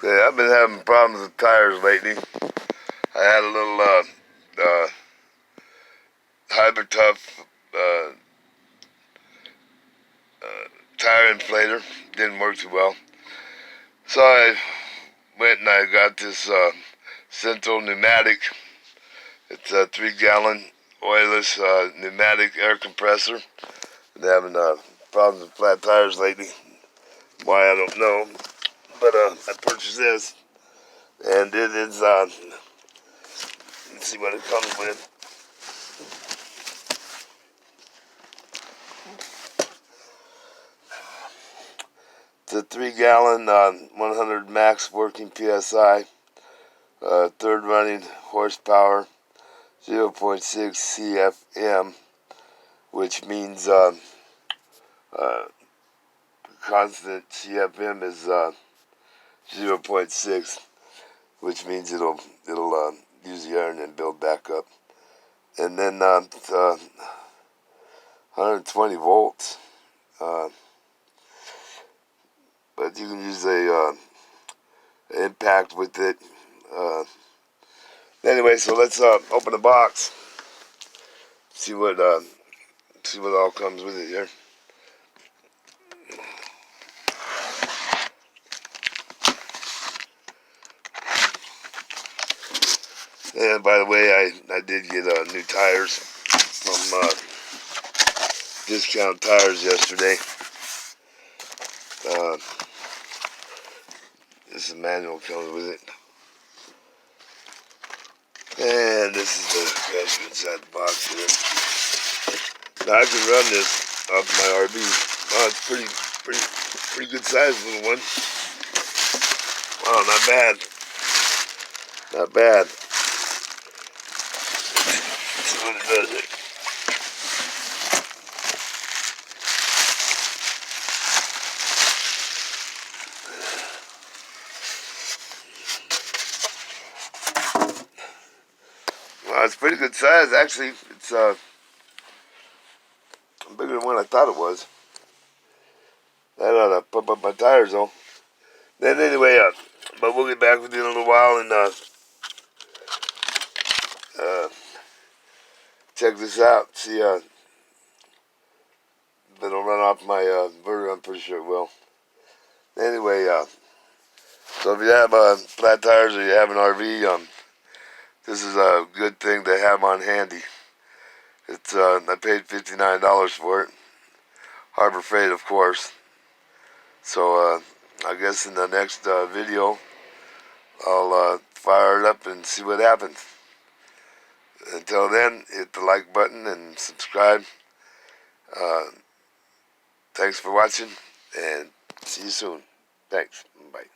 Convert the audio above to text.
Okay, I've been having problems with tires lately. I had a little Hybrid Tough tire inflator. Didn't work too well. So I went and I got this Central pneumatic. It's a 3-gallon oilless pneumatic air compressor. Been having problems with flat tires lately. Why, I don't know. But I purchased this. And it is, let's see what it comes with. It's a 3-gallon, 100 max working PSI, third running horsepower, 0.6 CFM, which means constant CFM is 0.6, which means it'll use the air and then build back up. And then 120 volts. But you can use a impact with it. Anyway, so let's open the box. See what all comes with it here. And by the way, I did get new tires from Discount Tires yesterday. This is manual comes with it. And this is the rest inside the box here. Now I can run this off my RV. Oh, it's pretty good size little one. Wow, not bad. Not bad. Let's see what it does here. Well, it's pretty good size, actually. It's bigger than what I thought it was. That ought to pump up my tires, though. Then anyway, but we'll get back with you in a little while and check this out. See if it'll run off my inverter. I'm pretty sure it will. Anyway, so if you have flat tires or you have an RV, this is a good thing to have on handy. It's I paid $59 for it. Harbor Freight, of course. So I guess in the next video, I'll fire it up and see what happens. Until then, hit the like button and subscribe. Thanks for watching, and see you soon. Thanks. Bye.